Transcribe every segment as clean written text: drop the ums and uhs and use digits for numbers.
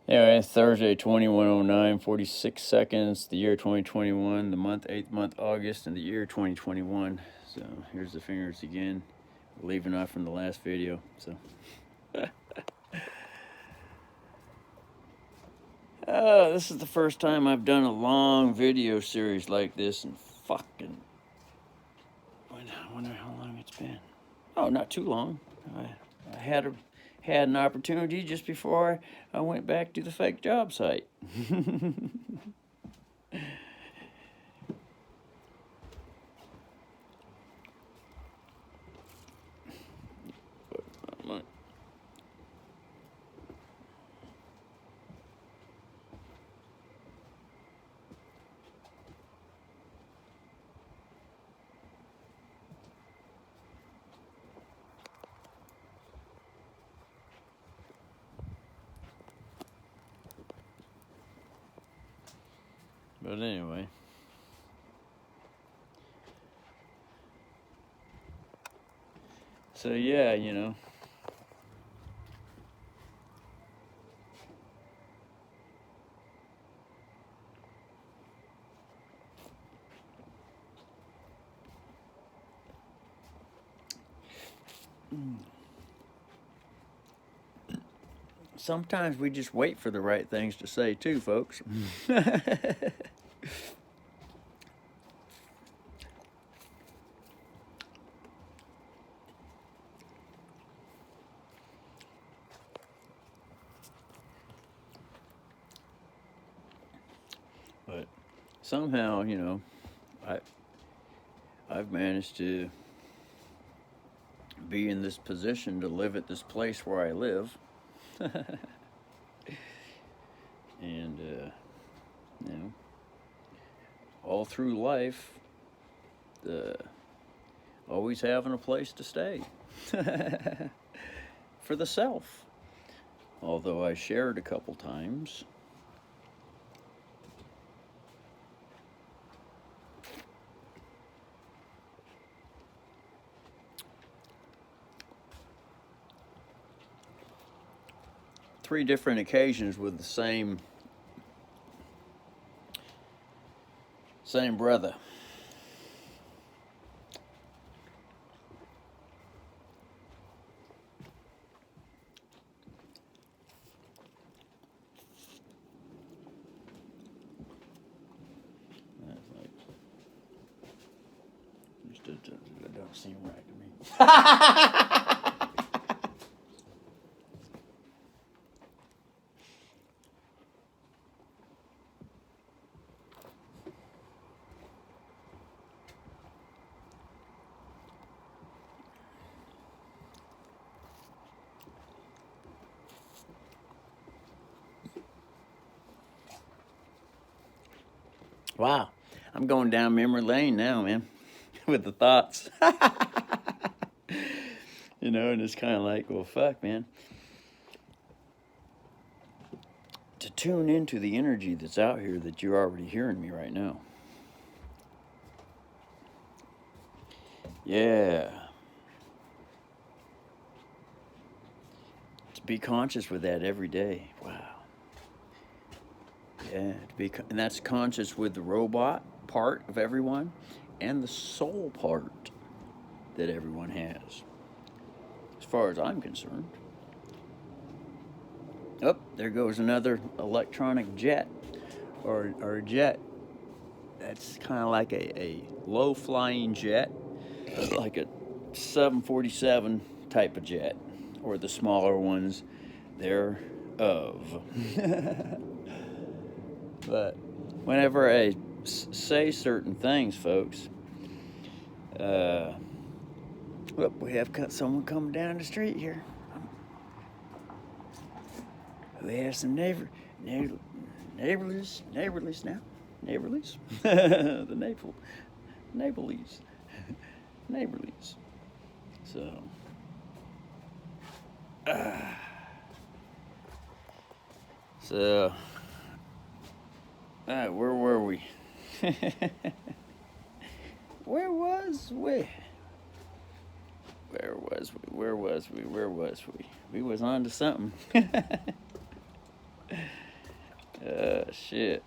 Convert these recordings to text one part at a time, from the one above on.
Anyway, Thursday, 2109, 46 seconds, the year 2021, the month, 8th month, August, and the year 2021. So here's the fingers again, leaving off from the last video. So, this is the first time I've done a long video series like this, and fucking, I wonder how long it's been. Oh, not too long. I had an opportunity just before I went back to the fake job site. But anyway. So yeah, you know. Sometimes we just wait for the right things to say too, folks. But somehow, you know, I've managed to be in this position to live at this place where I live. And, you know, all through life, always having a place to stay for the self. Although I shared a couple times. Three different occasions with the same brother. That's like, that don't seem right to me. Wow, I'm going down memory lane now, man, with the thoughts. You know, and it's kind of like, well, fuck, man. To tune into the energy that's out here that you're already hearing me right now. Yeah. To be conscious with that every day. Wow. Yeah, and that's conscious with the robot part of everyone and the soul part that everyone has, as far as I'm concerned. Oh, there goes another electronic jet, or a jet. That's kind of like a low-flying jet, like a 747 type of jet, or the smaller ones thereof. But whenever I say certain things, folks, we have someone coming down the street here. We have some neighborlies now. Neighborlies. The neighborlies. So, where were we? Where was we? We was on to something. Shit.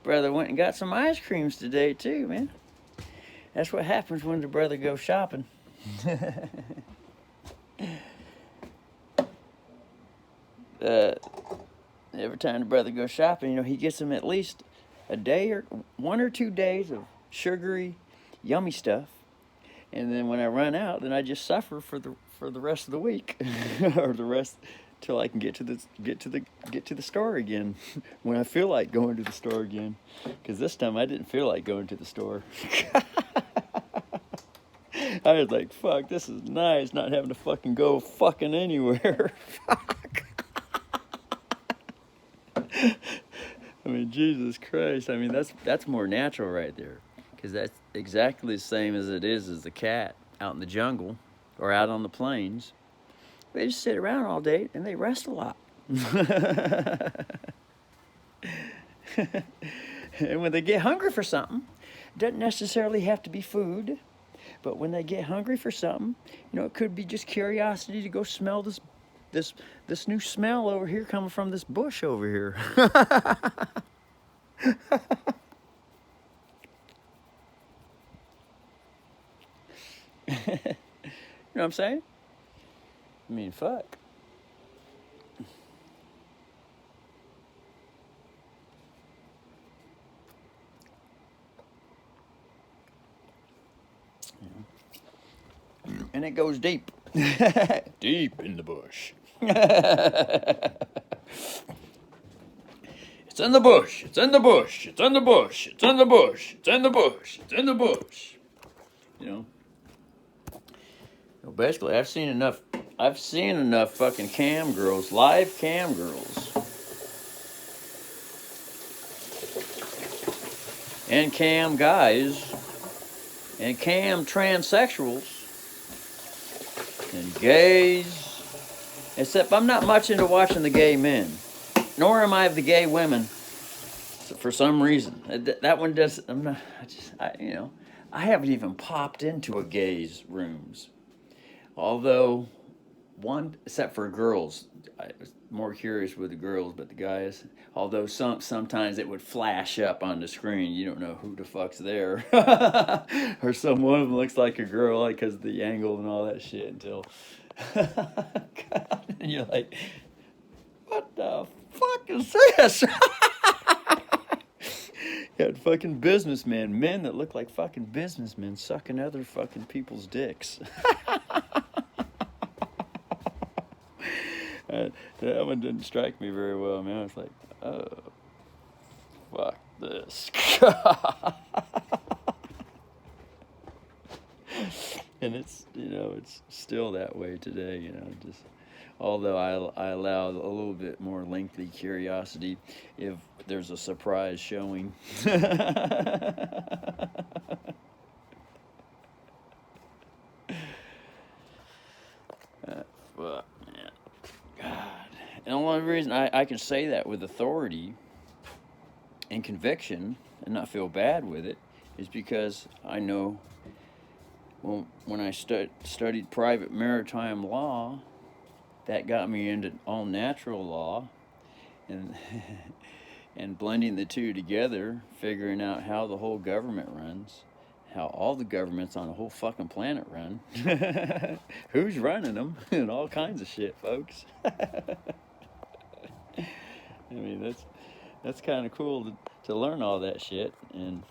Brother went and got some ice creams today too, man. That's what happens when the brother goes shopping. Every time the brother goes shopping, you know, he gets him at least a day or 1 or 2 days of sugary, yummy stuff. And then when I run out, then I just suffer for the rest of the week, or the rest till I can get to the store again when I feel like going to the store again. Because this time I didn't feel like going to the store. I was like, fuck, this is nice, not having to fucking go fucking anywhere. Fuck. I mean, Jesus Christ. I mean, that's more natural right there. Because that's exactly the same as it is as the cat out in the jungle or out on the plains. They just sit around all day and they rest a lot. And when they get hungry for something, it doesn't necessarily have to be food. But when they get hungry for something, you know, it could be just curiosity to go smell this new smell over here coming from this bush over here. You know what I'm saying? I mean, fuck. And it goes deep. Deep in the bush. It's in the bush. It's in the bush. It's in the bush. It's in the bush. It's in the bush. It's in the bush. You know. Well, basically, I've seen enough fucking cam girls, live cam girls, and cam guys, and cam transsexuals, and gays. Except I'm not much into watching the gay men, nor am I of the gay women. For some reason, that one does. I'm not. I haven't even popped into a gay's rooms. Although, except for girls, I was more curious with the girls, but the guys, although sometimes it would flash up on the screen, you don't know who the fuck's there. Or one of them looks like a girl, like, because of the angle and all that shit, until, God, and you're like, what the fuck is this? You had fucking businessmen, men that look like fucking businessmen sucking other fucking people's dicks. That one didn't strike me very well, man. I was like, oh, fuck this. And it's, it's still that way today, just, although I allow a little bit more lengthy curiosity if there's a surprise showing. Fuck, man. God. And the only reason I can say that with authority and conviction and not feel bad with it is because I know, well, when I studied private maritime law, that got me into all natural law, and and blending the two together, figuring out how the whole government runs, how all the governments on the whole fucking planet run, who's running them, and all kinds of shit, folks. I mean, that's kind of cool to learn all that shit, and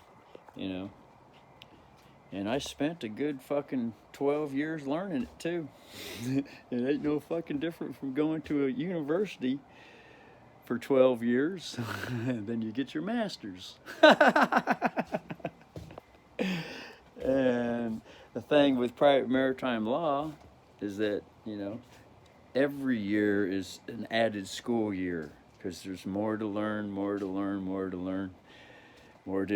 and I spent a good fucking 12 years learning it too. It ain't no fucking different from going to a university for 12 years, and then you get your master's. And the thing with private maritime law is that, every year is an added school year, because there's more to learn, more to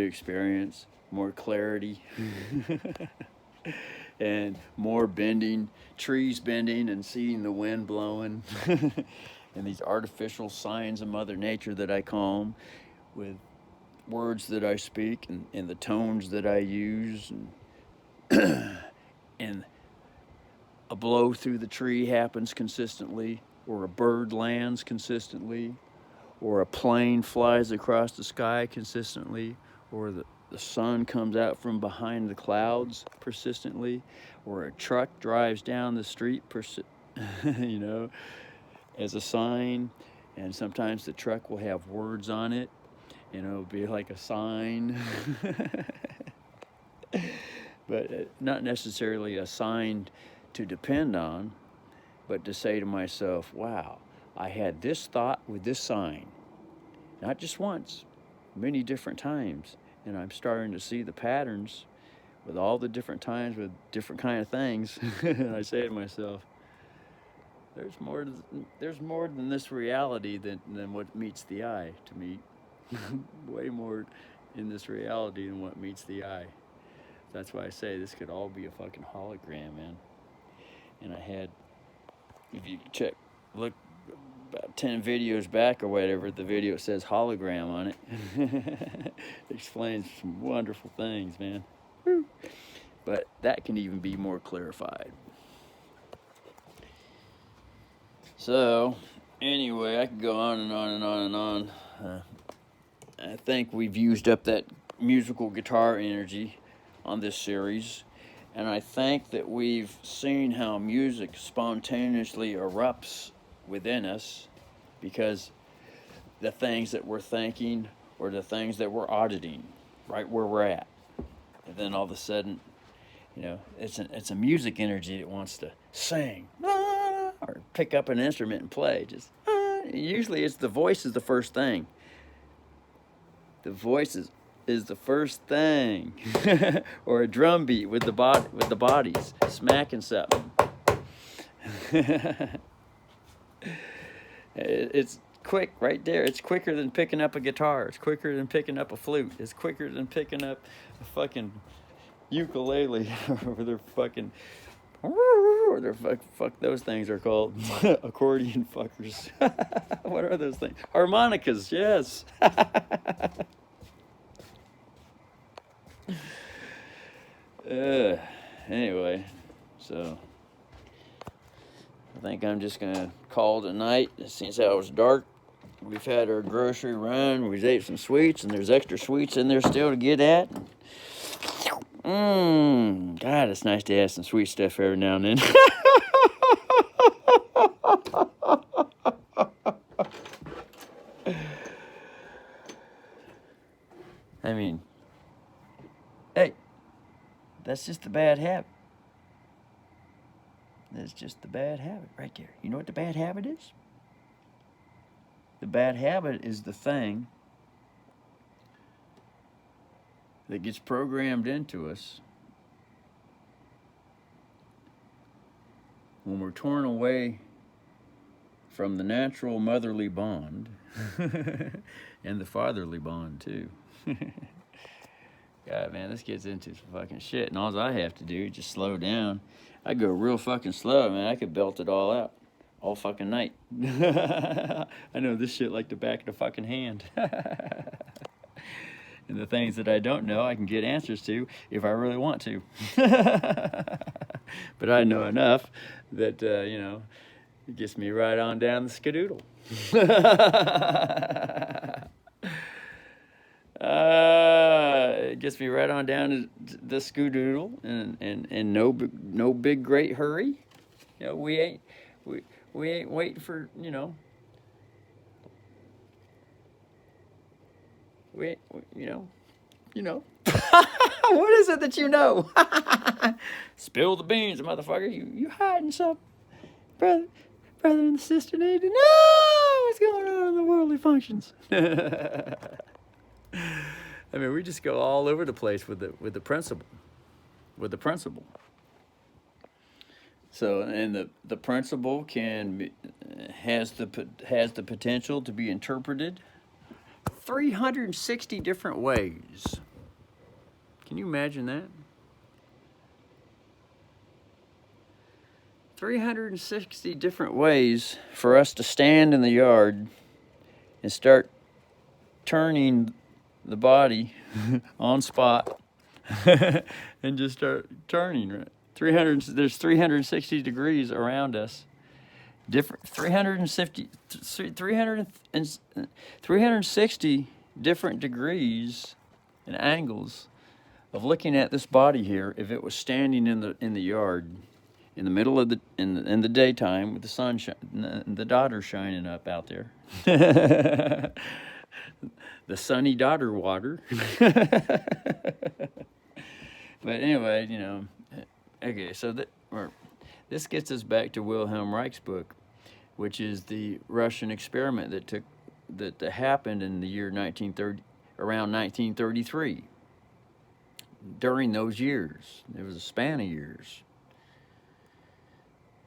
experience, more clarity, and more bending, trees bending and seeing the wind blowing, and these artificial signs of Mother Nature that I calm with words that I speak and the tones that I use, and a blow through the tree happens consistently or a bird lands consistently, or a plane flies across the sky consistently, or the sun comes out from behind the clouds persistently, or a truck drives down the street, you know, as a sign. And sometimes the truck will have words on it, and it'll be like a sign. But not necessarily a sign to depend on, but to say to myself, wow, I had this thought with this sign, not just once, many different times, and I'm starting to see the patterns with all the different times with different kind of things. And I say to myself, there's more than this reality than what meets the eye to me. Way more in this reality than what meets the eye. That's why I say this could all be a fucking hologram, man. And I had, if you look about 10 videos back or whatever, the video says hologram on it. It explains some wonderful things, man. Woo. But that can even be more clarified. So, anyway, I could go on and on and on and on. I think we've used up that musical guitar energy on this series, and I think that we've seen how music spontaneously erupts within us because the things that we're thinking or the things that we're auditing right where we're at, and then all of a sudden, you know, it's a music energy that wants to sing or pick up an instrument and play. Usually it's the voice is the first thing. The voice is the first thing. Or a drum beat with the bodies smacking something. It's quick right there. It's quicker than picking up a guitar. It's quicker than picking up a flute. It's quicker than picking up a fucking ukulele or their fucking or their fuck those things are called accordion fuckers. What are those things? Harmonicas, yes. Anyway, so I think I'm just gonna call it a night. Since it was dark, we've had our grocery run. We've ate some sweets, and there's extra sweets in there still to get at. God, it's nice to have some sweet stuff every now and then. I mean, hey, that's just the bad habit. That's just the bad habit right there. You know what the bad habit is? The bad habit is the thing that gets programmed into us when we're torn away from the natural motherly bond and the fatherly bond too. God, man, this gets into some fucking shit, and all I have to do is just slow down. I go real fucking slow, man. I could belt it all out all fucking night. I know this shit like the back of the fucking hand. And the things that I don't know, I can get answers to if I really want to. But I know enough that, you know, it gets me right on down the skadoodle. It gets me right on down to the skadoodle, and no big great hurry. You know, we ain't waiting for, you know. You know. What is it that you know? Spill the beans, motherfucker. You hiding something, brother and sister need to know what's going on in the worldly functions. I mean, we just go all over the place with the principle. So, and the principle has the potential to be interpreted 360 different ways. Can you imagine that? 360 different ways for us to stand in the yard and start turning the body on spot and just start turning, right? There's 360 degrees around us, different 360 different degrees and angles of looking at this body here. If it was standing in the yard, in the middle of in the daytime with the sun the daughter shining up out there, the sunny daughter water. But anyway, you know, okay, so this gets us back to Wilhelm Reich's book, which is the Russian experiment that happened in the year 1930, around 1933. During those years, there was a span of years,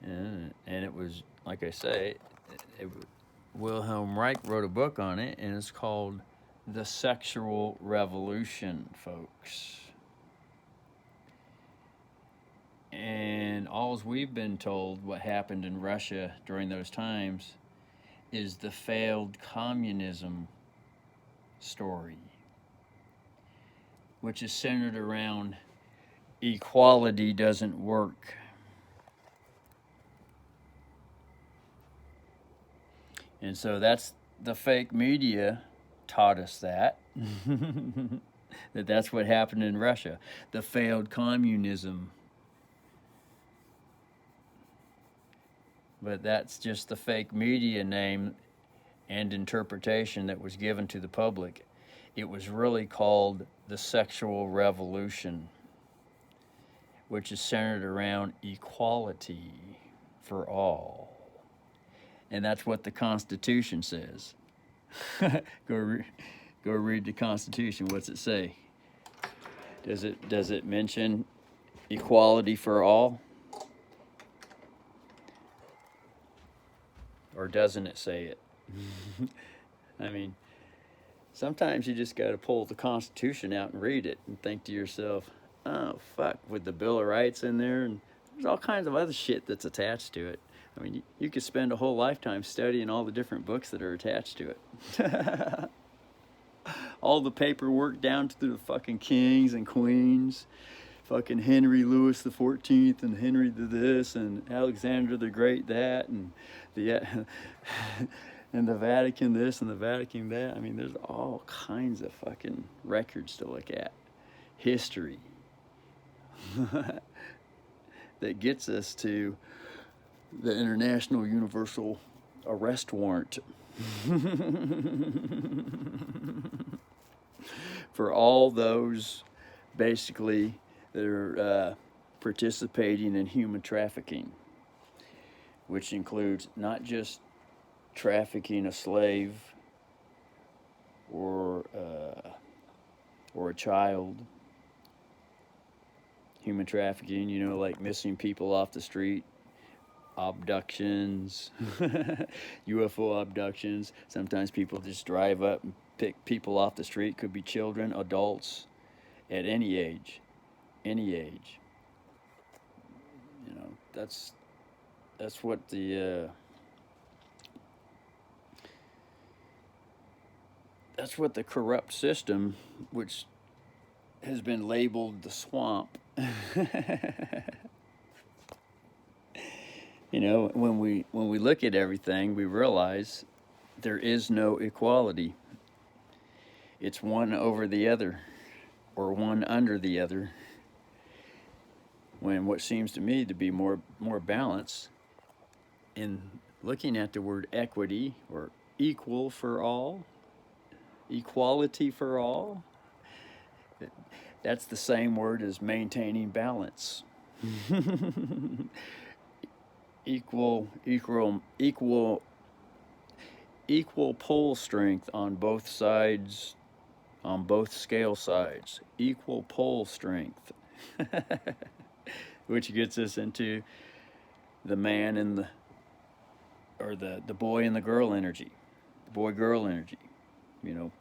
and it was, like I say, Wilhelm Reich wrote a book on it, and it's called The Sexual Revolution, folks. And all we've been told what happened in Russia during those times is the failed communism story, which is centered around equality doesn't work. And so that's the fake media taught us that. That's what happened in Russia, the failed communism. But that's just the fake media name and interpretation that was given to the public. It was really called the sexual revolution, which is centered around equality for all. And that's what the Constitution says. Go read the Constitution. What's it say? Does it mention equality for all? Or doesn't it say it? I mean, sometimes you just got to pull the Constitution out and read it and think to yourself, oh, fuck, with the Bill of Rights in there, and there's all kinds of other shit that's attached to it. I mean, you could spend a whole lifetime studying all the different books that are attached to it. All the paperwork down to the fucking kings and queens, fucking Henry Louis the 14th and Henry the this and Alexander the Great that and the and the Vatican this and the Vatican that. I mean, there's all kinds of fucking records to look at. History that gets us to the International Universal Arrest Warrant. For all those basically that are participating in human trafficking, which includes not just trafficking a slave or a child. Human trafficking, you know, like missing people off the street, abductions, UFO abductions. Sometimes people just drive up and pick people off the street. Could be children, adults, at any age. Any age. You know, that's what the that's what the corrupt system, which has been labeled the swamp. You know, when we look at everything, we realize there is no equality. It's one over the other, or one under the other. When what seems to me to be more balance in looking at the word equity or equal for all, equality for all, that's the same word as maintaining balance. Equal pull strength on both sides, on both scale sides. Equal pull strength. Which gets us into the man and the boy and the girl energy. The boy-girl energy. You know,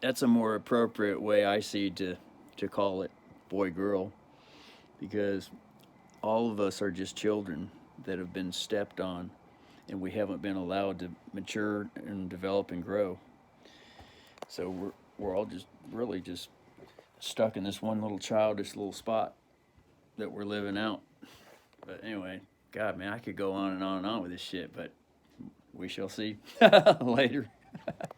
that's a more appropriate way I see to call it boy-girl, because all of us are just children that have been stepped on, and we haven't been allowed to mature and develop and grow. So we're all just really just stuck in this one little childish little spot that we're living out. But anyway, God, man, I could go on and on and on with this shit, but we shall see later.